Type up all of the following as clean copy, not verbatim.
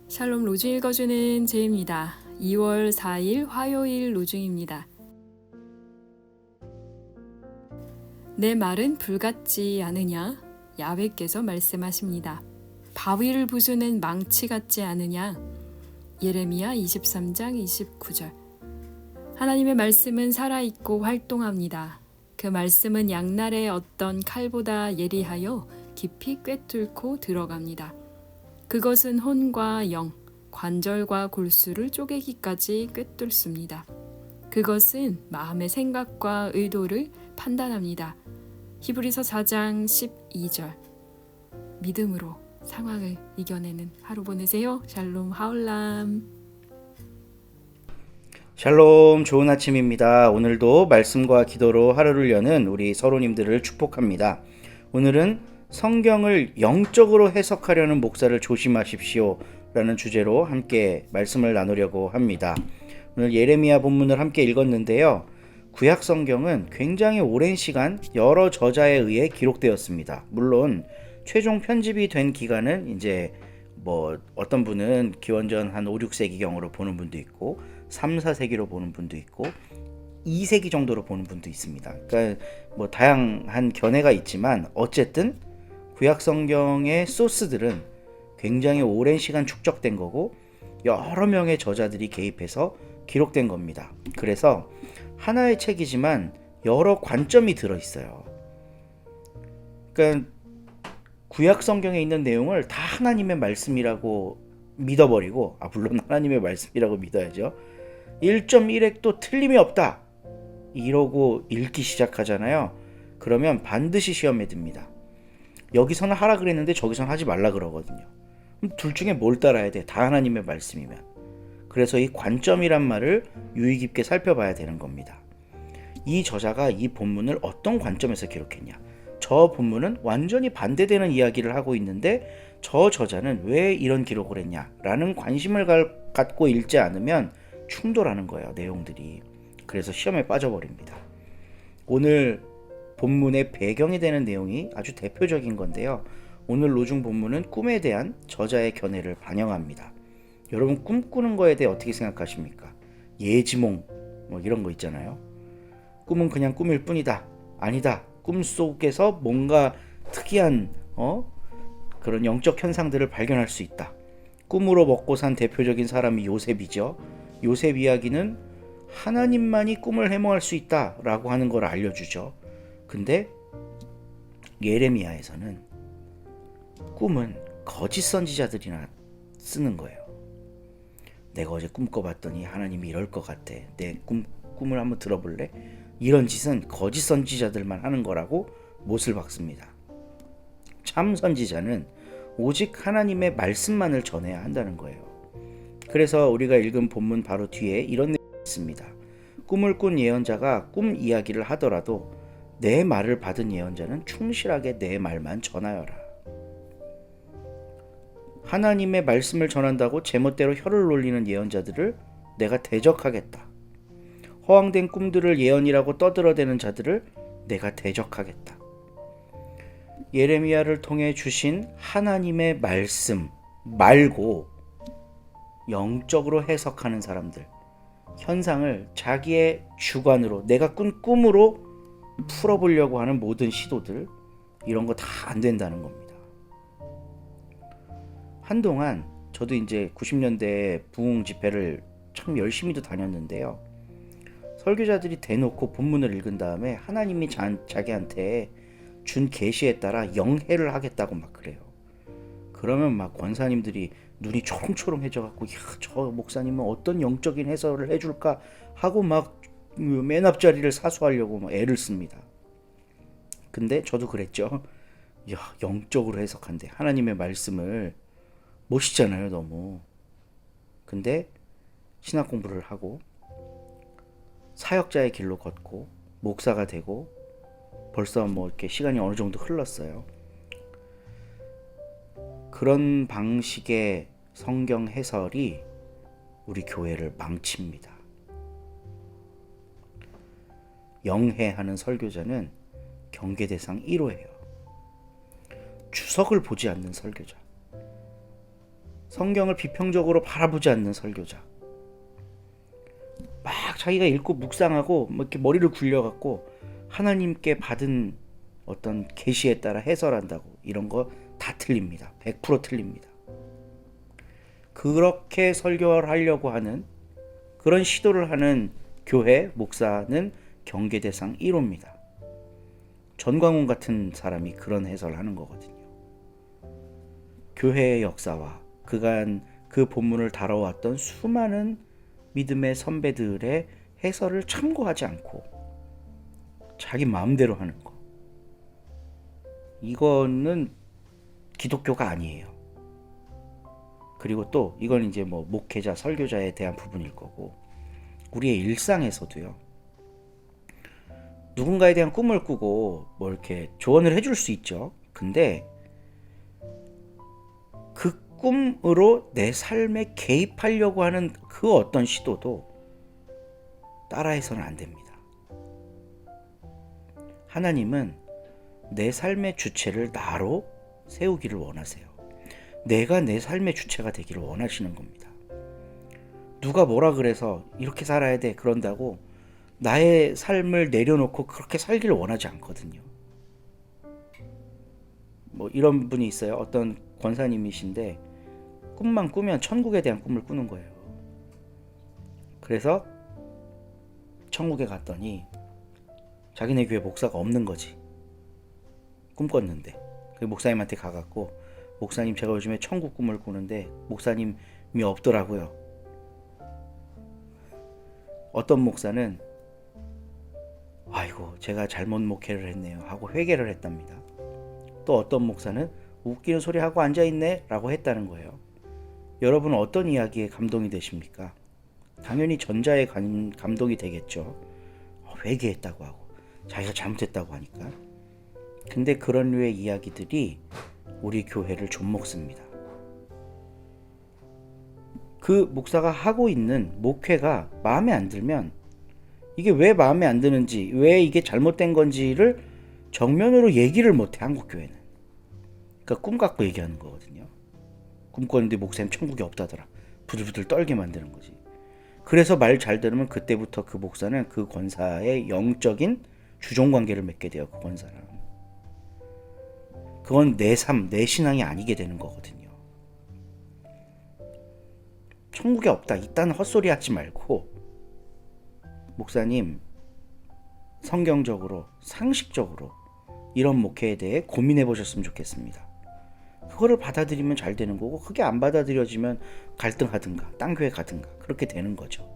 샬롬 로중 읽어주는 제입니다. 2월 4일 화요일 로중입니다. 내 말은 불같지 않으냐? 야훼께서 말씀하십니다. 바위를 부수는 망치 같지 않으냐? 예레미야 23장 29절. 하나님의 말씀은 살아있고 활동합니다. 그 말씀은 양날의 어떤 칼보다 예리하여 깊이 꿰뚫고 들어갑니다. 그것은 혼과 영, 관절과 골수를 쪼개기까지 꿰뚫습니다. 그것은 마음의 생각과 의도를 판단합니다. 히브리서 4장 12절. 믿음으로 상황을 이겨내는 하루 보내세요. 샬롬 하올람. 샬롬, 좋은 아침입니다. 오늘도 말씀과 기도로 하루를 여는 우리 서로님들을 축복합니다. 오늘은 성경을 영적으로 해석하려는 목사를 조심하십시오 라는 주제로 함께 말씀을 나누려고 합니다. 오늘 예레미야 본문을 함께 읽었는데요. 구약 성경은 굉장히 오랜 시간 여러 저자에 의해 기록되었습니다. 물론 최종 편집이 된 기간은 이제 어떤 분은 기원전 한 5, 6세기경으로 보는 분도 있고 3, 4세기로 보는 분도 있고 2세기 정도로 보는 분도 있습니다. 그러니까 다양한 견해가 있지만 어쨌든 구약 성경의 소스들은 굉장히 오랜 시간 축적된 거고 여러 명의 저자들이 개입해서 기록된 겁니다. 그래서 하나의 책이지만 여러 관점이 들어있어요. 그러니까 구약 성경에 있는 내용을 다 하나님의 말씀이라고 믿어버리고, 물론 하나님의 말씀이라고 믿어야죠. 1.1핵도 틀림이 없다 이러고 읽기 시작하잖아요. 그러면 반드시 시험에 듭니다. 여기서는 하라 그랬는데 저기서는 하지 말라 그러거든요. 둘 중에 뭘 따라야 돼? 다 하나님의 말씀이면. 그래서 이 관점이란 말을 유의 깊게 살펴봐야 되는 겁니다. 이 저자가 이 본문을 어떤 관점에서 기록했냐? 저 본문은 완전히 반대되는 이야기를 하고 있는데 저 저자는 왜 이런 기록을 했냐? 라는 관심을 갖고 읽지 않으면 충돌하는 거예요, 내용들이. 그래서 시험에 빠져버립니다. 오늘 본문의 배경이 되는 내용이 아주 대표적인 건데요. 오늘 로중 본문은 꿈에 대한 저자의 견해를 반영합니다. 여러분, 꿈꾸는 거에 대해 어떻게 생각하십니까? 예지몽 이런 거 있잖아요. 꿈은 그냥 꿈일 뿐이다. 아니다. 꿈속에서 뭔가 특이한 그런 영적 현상들을 발견할 수 있다. 꿈으로 먹고 산 대표적인 사람이 요셉이죠. 요셉 이야기는 하나님만이 꿈을 해몽할 수 있다라고 하는 걸 알려주죠. 근데 예레미야에서는 꿈은 거짓 선지자들이나 쓰는 거예요. 내가 어제 꿈 꿔봤더니 하나님이 이럴 것 같아. 내 꿈을 한번 들어볼래? 이런 짓은 거짓 선지자들만 하는 거라고 못을 박습니다. 참 선지자는 오직 하나님의 말씀만을 전해야 한다는 거예요. 그래서 우리가 읽은 본문 바로 뒤에 이런 내용이 있습니다. 꿈을 꾼 예언자가 꿈 이야기를 하더라도 내 말을 받은 예언자는 충실하게 내 말만 전하여라. 하나님의 말씀을 전한다고 제멋대로 혀를 놀리는 예언자들을 내가 대적하겠다. 허황된 꿈들을 예언이라고 떠들어대는 자들을 내가 대적하겠다. 예레미야를 통해 주신 하나님의 말씀 말고 영적으로 해석하는 사람들, 현상을 자기의 주관으로, 내가 꾼 꿈으로 풀어보려고 하는 모든 시도들, 이런 거 다 안 된다는 겁니다. 한동안 저도 이제 90년대 부흥 집회를 참 열심히도 다녔는데요. 설교자들이 대놓고 본문을 읽은 다음에 하나님이 자기한테 준 계시에 따라 영해를 하겠다고 막 그래요. 그러면 막 권사님들이 눈이 초롱초롱해져 갖고, 야, 저 목사님은 어떤 영적인 해설을 해줄까 하고 막 맨 앞자리를 사수하려고 막 애를 씁니다. 근데 저도 그랬죠. 야, 영적으로 해석한대. 하나님의 말씀을. 멋있잖아요, 너무. 근데 신학 공부를 하고 사역자의 길로 걷고 목사가 되고 벌써 이렇게 시간이 어느 정도 흘렀어요. 그런 방식의 성경 해설이 우리 교회를 망칩니다. 영해하는 설교자는 경계 대상 1호예요. 주석을 보지 않는 설교자. 성경을 비평적으로 바라보지 않는 설교자. 막 자기가 읽고 묵상하고 뭐 이렇게 머리를 굴려갖고 하나님께 받은 어떤 계시에 따라 해설한다고 이런 거 다 틀립니다. 100% 틀립니다. 그렇게 설교를 하려고 하는 그런 시도를 하는 교회 목사는 경계 대상 1호입니다. 전광훈 같은 사람이 그런 해설을 하는 거거든요. 교회의 역사와 그간 그 본문을 다뤄왔던 수많은 믿음의 선배들의 해설을 참고하지 않고 자기 마음대로 하는 거. 이거는 기독교가 아니에요. 그리고 또 이건 이제 뭐 목회자, 설교자에 대한 부분일 거고 우리의 일상에서도요. 누군가에 대한 꿈을 꾸고 뭐 이렇게 조언을 해줄 수 있죠. 근데 그 꿈으로 내 삶에 개입하려고 하는 그 어떤 시도도 따라해서는 안 됩니다. 하나님은 내 삶의 주체를 나로 세우기를 원하세요. 내가 내 삶의 주체가 되기를 원하시는 겁니다. 누가 뭐라 그래서 이렇게 살아야 돼 그런다고 나의 삶을 내려놓고 그렇게 살기를 원하지 않거든요. 뭐 이런 분이 있어요. 어떤 권사님이신데 꿈만 꾸면 천국에 대한 꿈을 꾸는 거예요. 그래서 천국에 갔더니 자기네 교회 목사가 없는 거지. 꿈꿨는데 그 목사님한테 가갖고 목사님 제가 요즘에 천국 꿈을 꾸는데 목사님이 없더라고요. 어떤 목사는 아이고 제가 잘못 목회를 했네요 하고 회개를 했답니다. 또 어떤 목사는 웃기는 소리 하고 앉아있네 라고 했다는 거예요. 여러분은 어떤 이야기에 감동이 되십니까? 당연히 전자에 감동이 되겠죠. 회개했다고 하고 자기가 잘못했다고 하니까. 근데 그런 류의 이야기들이 우리 교회를 좀먹습니다. 그 목사가 하고 있는 목회가 마음에 안 들면 이게 왜 마음에 안 드는지, 왜 이게 잘못된 건지를 정면으로 얘기를 못해, 한국 교회는. 그러니까 꿈 갖고 얘기하는 거거든요. 꿈 꿨는데 목사님 천국이 없다더라. 부들부들 떨게 만드는 거지. 그래서 말 잘 들으면 그때부터 그 목사는 그 권사의 영적인 주종관계를 맺게 돼요. 그 권사랑. 그건 내 삶, 내 신앙이 아니게 되는 거거든요. 천국이 없다. 이딴 헛소리 하지 말고 목사님 성경적으로 상식적으로 이런 목회에 대해 고민해 보셨으면 좋겠습니다. 그거를 받아들이면 잘 되는 거고 그게 안 받아들여지면 갈등하든가 딴 교회 가든가 그렇게 되는 거죠.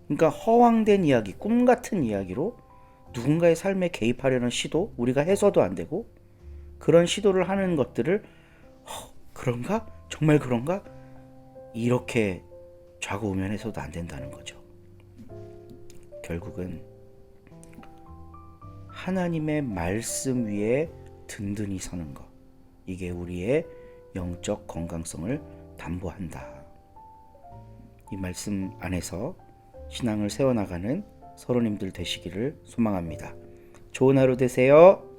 그러니까 허황된 이야기, 꿈 같은 이야기로 누군가의 삶에 개입하려는 시도 우리가 해서도 안 되고 그런 시도를 하는 것들을 그런가? 정말 그런가? 이렇게 좌고우면해서도 안 된다는 거죠. 결국은 하나님의 말씀 위에 든든히 서는 것, 이게 우리의 영적 건강성을 담보한다. 이 말씀 안에서 신앙을 세워나가는 서로님들 되시기를 소망합니다. 좋은 하루 되세요.